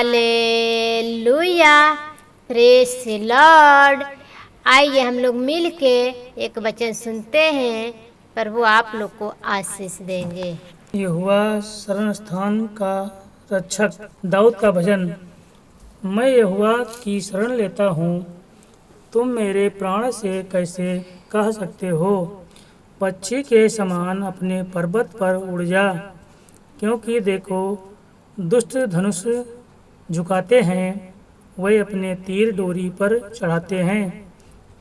Hallelujah, praise the Lord. आइए हम लोग मिल के एक वचन सुनते हैं, प्रभु आप लोग को आशीष देंगे। यहोवा शरण स्थान का रक्षक। दाऊद का भजन। मैं यहोवा की शरण लेता हूँ, तुम मेरे प्राण से कैसे कह सकते हो, पक्षी के समान अपने पर्वत पर उड़ जा। क्योंकि देखो, दुष्ट धनुष झुकाते हैं, वे अपने तीर डोरी पर चढ़ाते हैं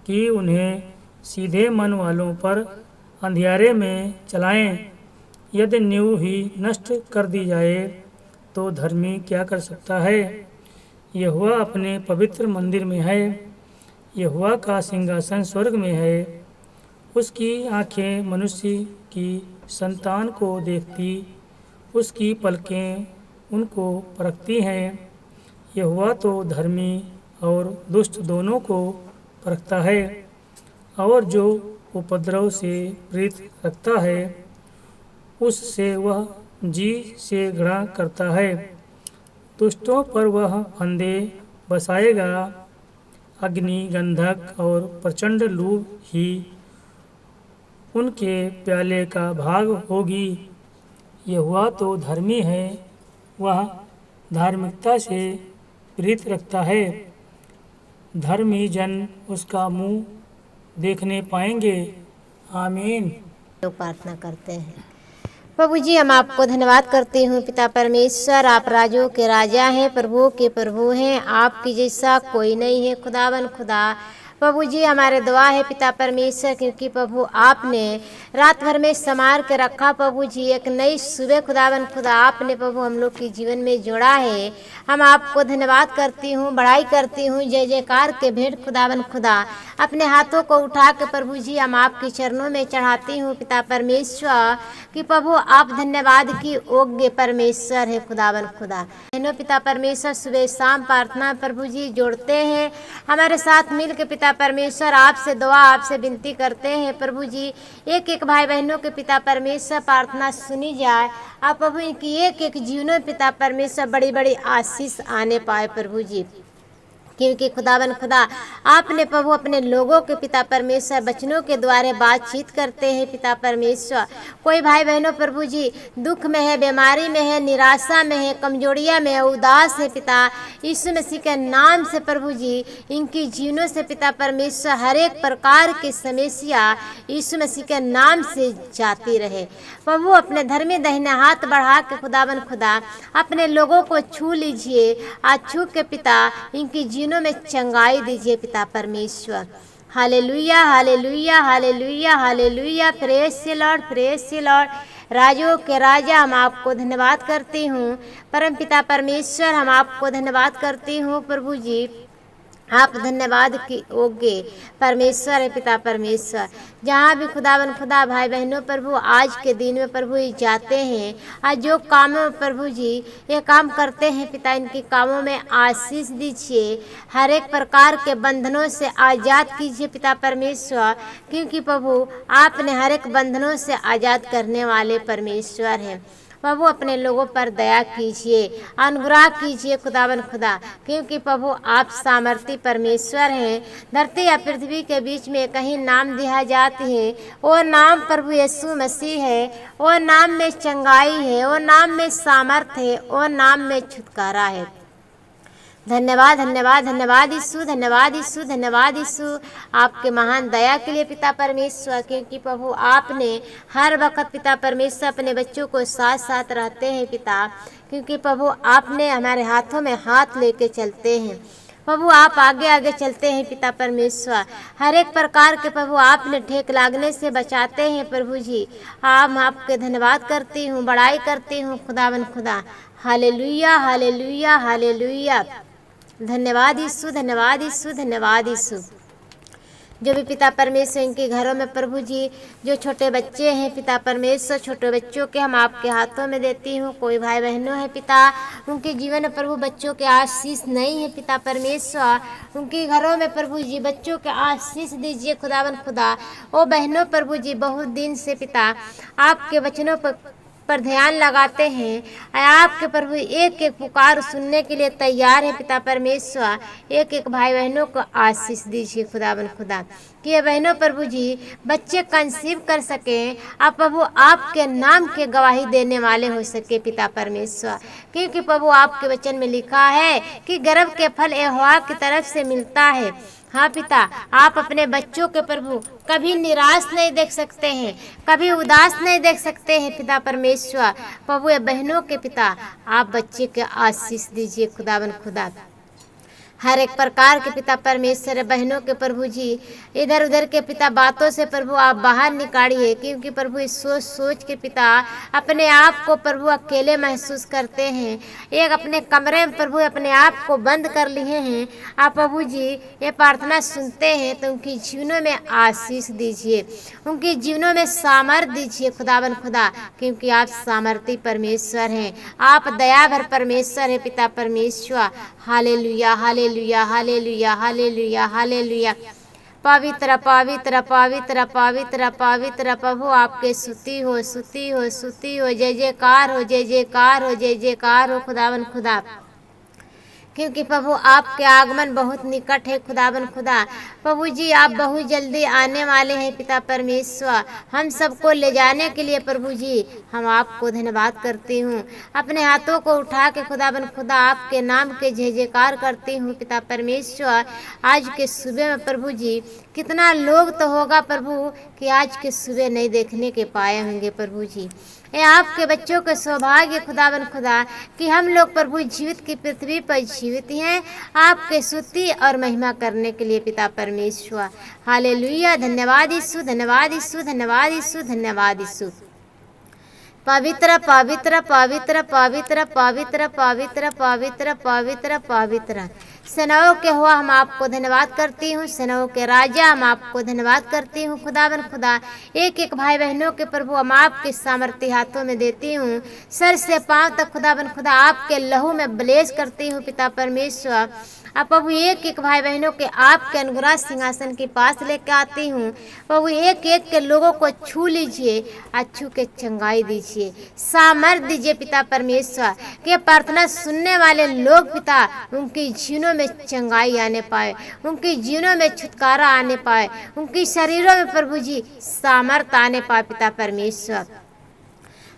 कि उन्हें सीधे मन वालों पर अंधियारे में चलाएं। यदि नींव ही नष्ट कर दी जाए तो धर्मी क्या कर सकता है। यहोवा अपने पवित्र मंदिर में है, यहोवा का सिंहासन स्वर्ग में है। उसकी आँखें मनुष्य की संतान को देखती, उसकी पलकें उनको परखती हैं। यहोवा तो धर्मी और दुष्ट दोनों को परखता है, और जो उपद्रव से प्रीत रखता है उससे वह जी से घृणा करता है। दुष्टों पर वह फंदे बसाएगा, अग्नि, गंधक और प्रचंड लू ही उनके प्याले का भाग होगी। यहोवा तो धर्मी है, वह धार्मिकता से प्रीत रखता है। धर्मी जन उसका मुंह देखने पाएंगे। आमीन। तो प्रार्थना करते हैं। प्रभु जी, हम आपको धन्यवाद करते हूँ पिता परमेश्वर, आप राजों के राजा हैं, प्रभुओं के प्रभु हैं, आपकी जैसा कोई नहीं है खुदावन खुदा। प्रभु जी, हमारे दुआ है पिता परमेश्वर, क्योंकि प्रभु आपने रात भर में संवार के रखा। प्रभु जी, एक नई सुबह खुदावन खुदा आपने प्रभु हम लोग के जीवन में जोड़ा है। हम आपको धन्यवाद करती हूँ, बड़ाई करती हूँ, जय जयकार के भेंट खुदावन खुदा अपने हाथों को उठा के प्रभु जी हम आपके चरणों में चढ़ाती हूँ पिता परमेश्वर, कि प्रभु आप धन्यवाद की योग्य परमेश्वर है खुदावन खुदा। बहनों पिता परमेश्वर, सुबह शाम प्रार्थना प्रभु जी जोड़ते हैं, हमारे साथ मिल के पिता परमेश्वर आपसे दुआ, आपसे विनती करते हैं प्रभु जी, एक एक भाई बहनों के पिता परमेश्वर प्रार्थना सुनी जाए, आप प्रभु इनकी एक एक जीवनों पिता परमेश्वर बड़ी बड़ी आशीष आने पाए प्रभु जी। क्योंकि खुदावन खुदा आपने प्रभु अपने लोगों के पिता परमेश्वर वचनों के द्वारा बातचीत करते हैं पिता परमेश्वर। कोई भाई बहनों प्रभु जी दुख में है, बीमारी में है, निराशा में है, कमजोरिया में है, उदास है, पिता यीशु मसीह के नाम से प्रभु जी इनकी जीवनों से पिता परमेश्वर हर एक प्रकार की समस्या यीशु मसीह के नाम से जाती रहे। प्रभु अपने धर्मी दाहिने हाथ बढ़ा के खुदावन खुदा अपने लोगों को छू लीजिए, आज छू के पिता इनकी जीवनों में चंगाई दीजिए पिता परमेश्वर। Hallelujah, hallelujah, hallelujah, hallelujah, praise the Lord, praise the Lord. राजों के राजा, हम आपको धन्यवाद करती हूँ परम पिता परमेश्वर, हम आपको धन्यवाद करती हूँ प्रभु जी, आप धन्यवाद की योग्य परमेश्वर है पिता परमेश्वर। जहाँ भी खुदावन खुदा भाई बहनों प्रभु आज के दिन में प्रभु जाते हैं, आज जो कामों में प्रभु जी ये काम करते हैं पिता, इनके कामों में आशीष दीजिए, हर एक प्रकार के बंधनों से आज़ाद कीजिए पिता परमेश्वर, क्योंकि प्रभु आपने हर एक बंधनों से आज़ाद करने वाले परमेश्वर हैं। प्रभु अपने लोगों पर दया कीजिए, अनुग्रह कीजिए खुदावन खुदा, क्योंकि प्रभु आप सामर्थी परमेश्वर हैं। धरती या पृथ्वी के बीच में कहीं नाम दिया जाते हैं, वो नाम प्रभु यीशु मसीह है, वो नाम में चंगाई है, वो नाम में सामर्थ है, वो नाम में छुटकारा है। धन्यवाद, धन्यवाद, धन्यवाद यीशु, धन्यवाद यीशु, धन्यवाद यीशु आपके महान दया के लिए पिता परमेश्वर, क्योंकि प्रभु आपने हर वक्त पिता परमेश्वर अपने बच्चों को साथ साथ रहते हैं पिता, क्योंकि प्रभु आपने हमारे हाथों में हाथ लेके चलते हैं प्रभु, आप आगे आगे चलते हैं पिता परमेश्वर, हर एक प्रकार के प्रभु आपने ठेक लागने से बचाते हैं प्रभु जी। आप आपके धन्यवाद करती हूँ, बड़ाई करती हूँ खुदावन खुदा। हालेलुया, हालेलुया, हालेलुया, धन्यवाद यीशु, धन्यवाद यीशु, धन्यवाद यीशु। जो भी पिता परमेश्वर इनके घरों में प्रभु जी जो छोटे बच्चे हैं पिता परमेश्वर, छोटे बच्चों के हम आपके हाथों में देती हूँ। कोई भाई बहनों है पिता, उनके जीवन में प्रभु बच्चों के आशीष नहीं है पिता परमेश्वर, उनके घरों में प्रभु जी बच्चों के आशीष दीजिए खुदावन खुदा। ओ बहनों प्रभु जी बहुत दिन से पिता आपके वचनों पर पर ध्यान लगाते हैं। आपके प्रभु एक एक पुकार सुनने के लिए तैयार है पिता परमेश्वर। एक एक भाई बहनों को आशीष दीजिए खुदावन खुदा, कि ये बहनों प्रभु जी बच्चे कंसीव कर सकें, आप प्रभु आपके नाम के गवाही देने वाले हो सके पिता परमेश्वर। क्योंकि प्रभु आपके वचन में लिखा है कि गर्भ के फल यहोवा की तरफ से मिलता है। हाँ पिता, आप अपने बच्चों के प्रभु कभी निराश नहीं देख सकते हैं, कभी उदास नहीं देख सकते हैं पिता परमेश्वर। प्रभु ये बहनों के पिता आप बच्चे के आशीष दीजिए खुदावन खुदा। हर एक प्रकार के पिता परमेश्वर बहनों के प्रभु जी इधर उधर के पिता बातों से प्रभु आप बाहर निकालिए। क्योंकि प्रभु इस सोच सोच के पिता अपने आप को प्रभु अकेले महसूस करते हैं, एक अपने कमरे में प्रभु अपने आप को बंद कर लिए हैं। आप प्रभु जी ये प्रार्थना सुनते हैं तो उनकी जीवनों में आशीष दीजिए, उनके जीवनों में सामर्थ्य दीजिए खुदावन खुदा। क्योंकि आप सामर्थ्य परमेश्वर हैं, आप दया भर परमेश्वर है पिता परमेश्वर। Hallelujah hallelujah hallelujah hallelujah hallelujah. पवित्र पवित्र पवित्र पवित्र पवित्र प्रभु आपके स्तुति हो स्तुति हो स्तुति हो, जय जयकार हो जय जयकार हो जय जयकार हो खुदावन खुदा। क्योंकि प्रभु आपके आगमन बहुत निकट है खुदावन खुदा। प्रभु जी आप बहुत जल्दी आने वाले हैं पिता परमेश्वर, हम सबको ले जाने के लिए प्रभु जी हम आपको धन्यवाद करती हूँ। अपने हाथों को उठा के खुदावन खुदा आपके नाम के जय जयकार करती हूँ पिता परमेश्वर। आज के सुबह में प्रभु जी कितना लोग तो होगा प्रभु कि आज के सुबह नहीं देखने के पाए होंगे प्रभु जी। ये आपके बच्चों का सौभाग्य खुदावन खुदा कि हम लोग प्रभु जीवित की पृथ्वी पर जीवित हैं आपके स्तुति और महिमा करने के लिए पिता परमेश्वर। हालेलुया। धन्यवाद यीशु धन्यवाद यीशु धन्यवाद यीशु धन्यवाद यीशु। पवित्र पवित्र पवित्र पवित्र पवित्र पवित्र पवित्र पवित्र पवित्र सेनाओं के हुआ हम आपको धन्यवाद करती हूँ, सेनाओं के राजा हम आपको धन्यवाद करती हूँ खुदावन खुदा। एक एक भाई बहनों के प्रभु हम आपके सामर्थ्य हाथों में देती हूँ, सर से पांव तक खुदावन खुदा आपके लहू में ब्लेस करती हूँ पिता परमेश्वर। अब प्रभु एक एक भाई बहनों के आपके अनुग्रह सिंहासन के पास लेकर आती हूँ। प्रभु एक एक के लोगों को छू लीजिए, अच्छू के चंगाई दीजिए, सामर्थ दीजिए पिता परमेश्वर। के प्रार्थना सुनने वाले लोग पिता उनकी जीवनों में चंगाई आने पाए, उनकी जीवनों में छुटकारा आने पाए, उनकी शरीरों में प्रभु जी सामर्थ आने पाए पिता परमेश्वर।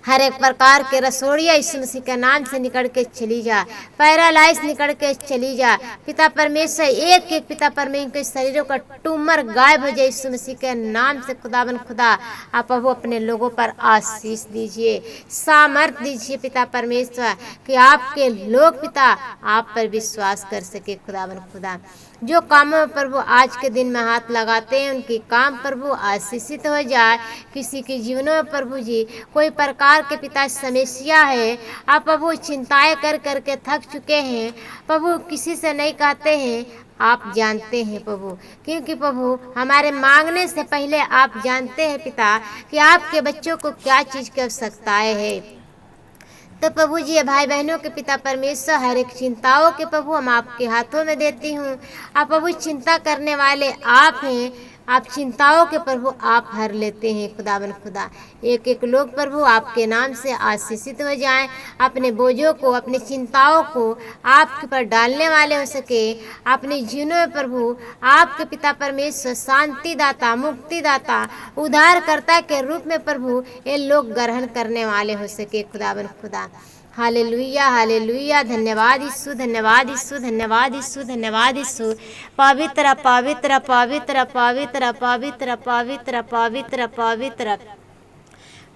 हर एक प्रकार के रसोड़िया यीशु मसीह के नाम से निकल के चली जा, पैरालाइज निकल के चली जा पिता परमेश्वर। एक एक पिता परमेश्वर के शरीरों का ट्यूमर गायब हो जाए यीशु मसीह के नाम से खुदावन खुदा। आप प्रभु अपने लोगों पर आशीष दीजिए, सामर्थ दीजिए पिता परमेश्वर कि आपके लोग पिता आप पर विश्वास कर सके खुदावन खुदा। जो कामों में प्रभु आज के दिन में हाथ लगाते हैं उनकी काम प्रभु आशीषित हो जाए। किसी के जीवनों में प्रभु जी कोई प्रकार के पिता समस्या है, आप प्रभु चिंताएं कर करके थक चुके हैं प्रभु, किसी से नहीं कहते हैं, आप जानते हैं प्रभु। क्योंकि प्रभु हमारे मांगने से पहले आप जानते हैं पिता कि आपके बच्चों को क्या चीज़ की आवश्यकताएं है। तो प्रभु जी भाई बहनों के पिता परमेश्वर हर एक चिंताओं के प्रभु हम आपके हाथों में देती हूँ। आप प्रभु चिंता करने वाले आप हैं, आप चिंताओं के प्रभु आप हर लेते हैं खुदावन खुदा। एक एक लोग प्रभु आपके नाम से आशीषित हो जाएं, अपने बोझों को अपनी चिंताओं को आपके पर डालने वाले हो सके। अपने जीवनों में प्रभु आपके पिता परमेश्वर शांति दाता मुक्ति दाता उद्धारकर्ता के रूप में प्रभु ये लोग ग्रहण करने वाले हो सके खुदावन खुदा। Hallelujah hallelujah. धन्यवाद यीशु धन्यवाद यीशु धन्यवाद यीशु धन्यवाद यीशु। पवित्र पवित्र पवित्र पवित्र पवित्र पवित्र पवित्र पवित्र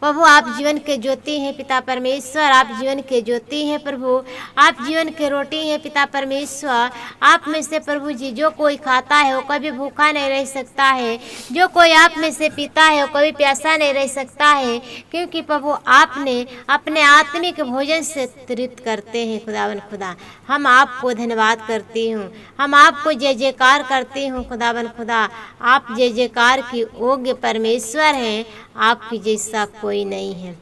प्रभु आप जीवन के ज्योति हैं पिता परमेश्वर, आप जीवन के ज्योति हैं प्रभु, आप जीवन के रोटी हैं पिता परमेश्वर। आप में से प्रभु जी जो कोई खाता है वो कभी भूखा नहीं रह सकता है, जो कोई आप में से पीता है वो कभी प्यासा नहीं रह सकता है। क्योंकि प्रभु आपने अपने आत्मिक भोजन से तृप्त करते हैं खुदावन खुदा। हम आपको धन्यवाद करती हूँ, हम आपको जय जयकार करती हूँ खुदावन खुदा। आप जय जयकार की योग्य परमेश्वर हैं, आपकी जैसा कोई नहीं है।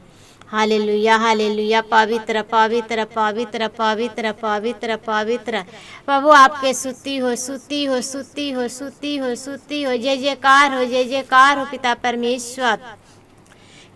Hallelujah hallelujah. पवित्र पवित्र पवित्र पवित्र पवित्र पवित्र प्रभु आपके स्तुति हो स्तुति हो स्तुति हो स्तुति हो स्तुति हो, जय जयकार हो जय जयकार हो पिता परमेश्वर।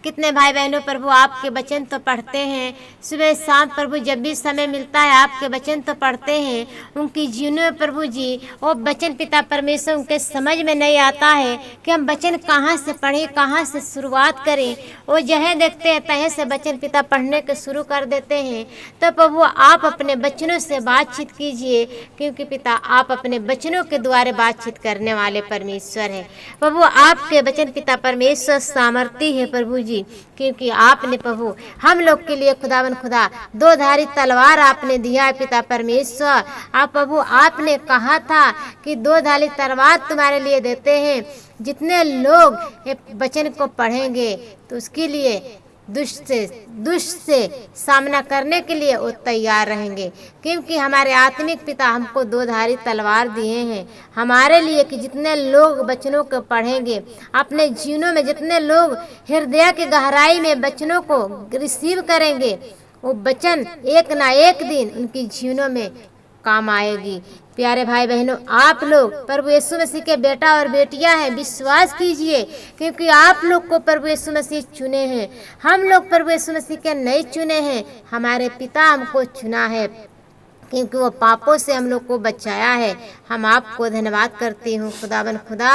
कितने भाई बहनों प्रभु आपके वचन तो पढ़ते हैं, सुबह शाम प्रभु जब भी समय मिलता है आपके वचन तो पढ़ते हैं। उनकी जीवन में प्रभु जी वो वचन पिता परमेश्वर उनके समझ में नहीं आता है कि हम वचन कहाँ से पढ़ें, कहाँ से शुरुआत करें। वो जहाँ देखते हैं तहीं से वचन पिता पढ़ने के शुरू कर देते हैं। तो प्रभु आप अपने बच्चों से बातचीत कीजिए, क्योंकि पिता आप अपने बच्चों के द्वारा बातचीत करने वाले परमेश्वर हैं। प्रभु आपके वचन पिता परमेश्वर सामर्थी है प्रभु जी, क्योंकि आपने प्रभु हम लोग के लिए खुदावन खुदा दो धारी तलवार आपने दिया है पिता परमेश्वर। आप प्रभु आपने कहा था कि दो धारी तलवार तुम्हारे लिए देते हैं, जितने लोग ये वचन को पढ़ेंगे तो उसके लिए दुष्ट से सामना करने के लिए वो तैयार रहेंगे, क्योंकि हमारे आत्मिक पिता हमको दो धारी तलवार दिए हैं हमारे लिए कि जितने लोग वचनों को पढ़ेंगे, अपने जीवनों में जितने लोग हृदय की गहराई में वचनों को रिसीव करेंगे, वो वचन एक ना एक दिन उनकी जीवनों में काम आएगी। प्यारे भाई बहनों, आप लोग प्रभु यीशु मसीह के बेटा और बेटियां हैं, विश्वास कीजिए, क्योंकि आप लोग को प्रभु यीशु मसीह चुने हैं। हम लोग प्रभु यीशु मसीह के नहीं चुने हैं, हमारे पिता हमको चुना है, क्योंकि वो पापों से हम लोग को बचाया है। हम आपको धन्यवाद करती हूँ खुदावन खुदा।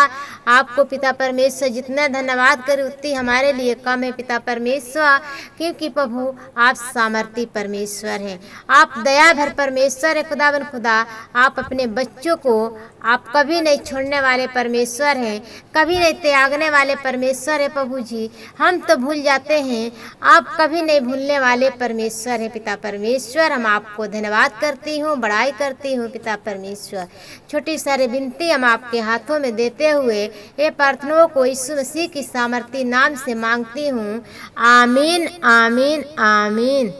आपको पिता परमेश्वर जितना धन्यवाद करे उतनी हमारे लिए कम है पिता परमेश्वर, क्योंकि प्रभु आप सामर्थी परमेश्वर हैं, आप दया भर परमेश्वर है खुदावन खुदा। आप अपने बच्चों को आप कभी नहीं छोड़ने वाले परमेश्वर हैं, कभी नहीं त्यागने वाले परमेश्वर है प्रभु जी। हम तो भूल जाते हैं, आप कभी नहीं भूलने वाले परमेश्वर है पिता परमेश्वर। हम आपको धन्यवाद करती हूँ, बड़ाई करती हूँ पिता परमेश्वर। छोटी सारी विनती हम आपके हाथों में देते हुए ये प्रार्थनाओं को यीशु मसीह की सामर्थी नाम से मांगती हूँ। आमीन आमीन आमीन।